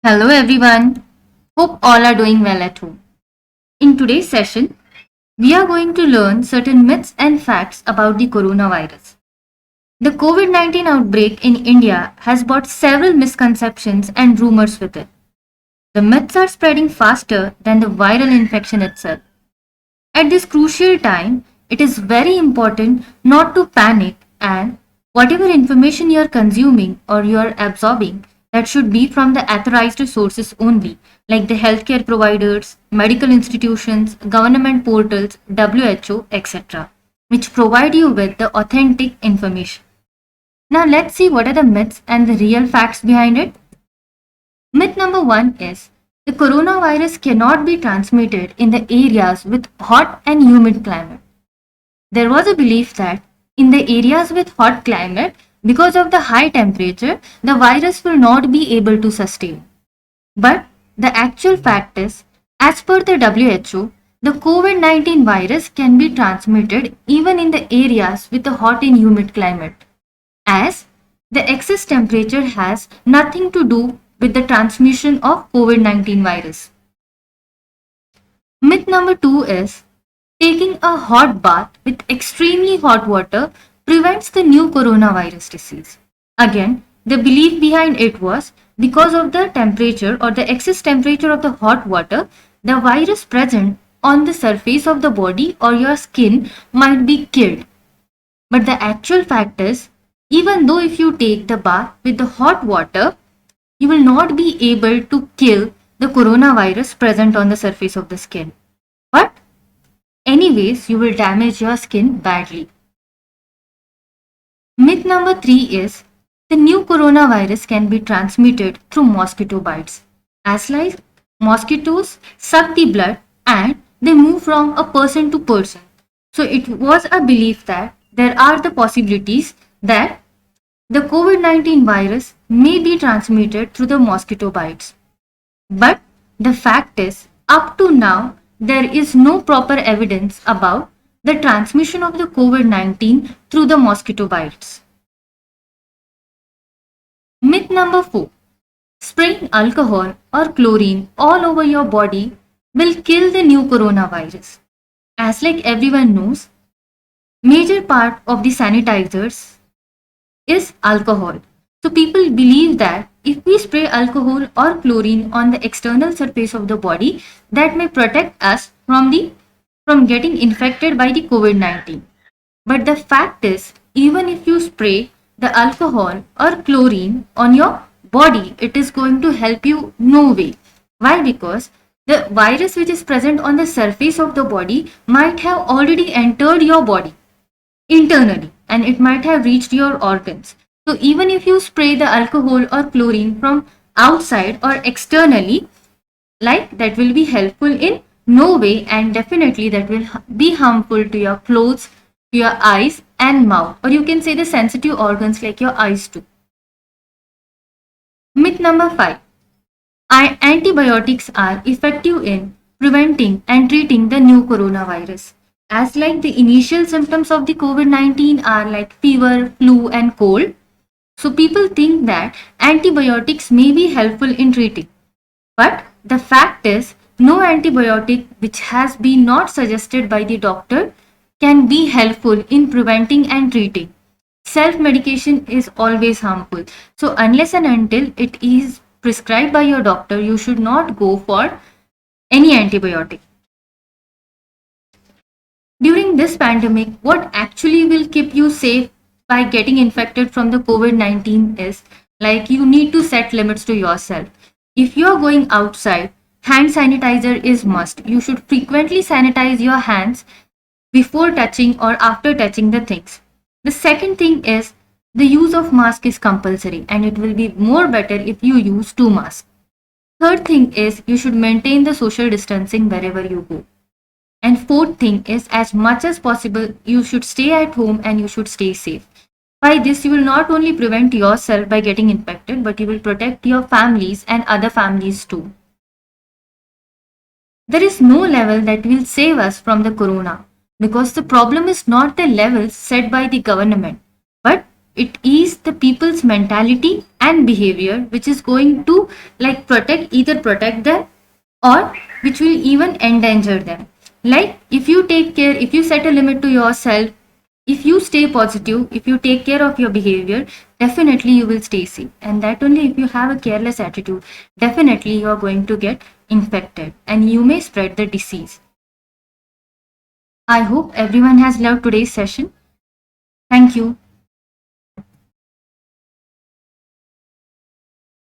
Hello everyone. Hope all are doing well at home. In today's session, we are going to learn certain myths and facts about the coronavirus. The COVID 19 outbreak in India has brought several misconceptions and rumors with it. The myths are spreading faster than the viral infection itself. At this crucial time, it is very important not to panic and whatever information you are consuming or you are absorbing, that should be from the authorized sources only, like the healthcare providers, medical institutions, government portals, WHO, etc., which provide you with the authentic information. Now let's see what are the myths and the real facts behind it. Myth number one is the coronavirus cannot be transmitted in the areas with hot and humid climate. There was a belief that in the areas with hot climate, because of the high temperature, the virus will not be able to sustain. But the actual fact is, as per the WHO, the COVID 19 virus can be transmitted even in the areas with a hot and humid climate, as the excess temperature has nothing to do with the transmission of COVID 19 virus. Myth number two is taking a hot bath with extremely hot water prevents the new coronavirus disease. Again, the belief behind it was because of the temperature or the excess temperature of the hot water, the virus present on the surface of the body or your skin might be killed. But the actual fact is, even though if you take the bath with the hot water, you will not be able to kill the coronavirus present on the surface of the skin. But anyways, you will damage your skin badly. Myth number three is the new coronavirus can be transmitted through mosquito bites. As like mosquitoes suck the blood and they move from a person to person. So it was a belief that there are the possibilities that the COVID 19 virus may be transmitted through the mosquito bites. But the fact is, up to now, there is no proper evidence about the transmission of the COVID 19 through the mosquito bites. Myth number 4. Spraying alcohol or chlorine all over your body will kill the new coronavirus. As like everyone knows, major part of the sanitizers is alcohol. So people believe that if we spray alcohol or chlorine on the external surface of the body, that may protect us from getting infected by the COVID 19. But the fact is, even if you spray the alcohol or chlorine on your body, it is going to help you no way. Why? Because the virus which is present on the surface of the body might have already entered your body internally and it might have reached your organs. So even if you spray the alcohol or chlorine from outside or externally, like that will be helpful in no way, and definitely that will be harmful to your clothes, to your eyes and mouth, or you can say the sensitive organs like your eyes too. Myth number 5. Antibiotics are effective in preventing and treating the new coronavirus. As like the initial symptoms of the COVID 19 are like fever, flu and cold. So people think that antibiotics may be helpful in treating. But the fact is, no antibiotic which has been not suggested by the doctor can be helpful in preventing and treating. Self-medication is always harmful. So unless and until it is prescribed by your doctor, you should not go for any antibiotic. During this pandemic, what actually will keep you safe by getting infected from the COVID 19 is like you need to set limits to yourself. If you are going outside, hand sanitizer is must. You should frequently sanitize your hands before touching or after touching the things. The second thing is the use of mask is compulsory and it will be more better if you use two masks. Third thing is you should maintain the social distancing wherever you go. And fourth thing is, as much as possible, you should stay at home and you should stay safe. By this, you will not only prevent yourself by getting infected, but you will protect your families and other families too. There is no level that will save us from the corona because the problem is not the levels set by the government, but it is the people's mentality and behavior which is going to like protect them, or which will even endanger them. Like if you take care, if you set a limit to yourself, if you stay positive, if you take care of your behavior, definitely you will stay safe. And that only if you have a careless attitude, definitely you are going to get infected and you may spread the disease. I hope everyone has loved today's session. Thank you.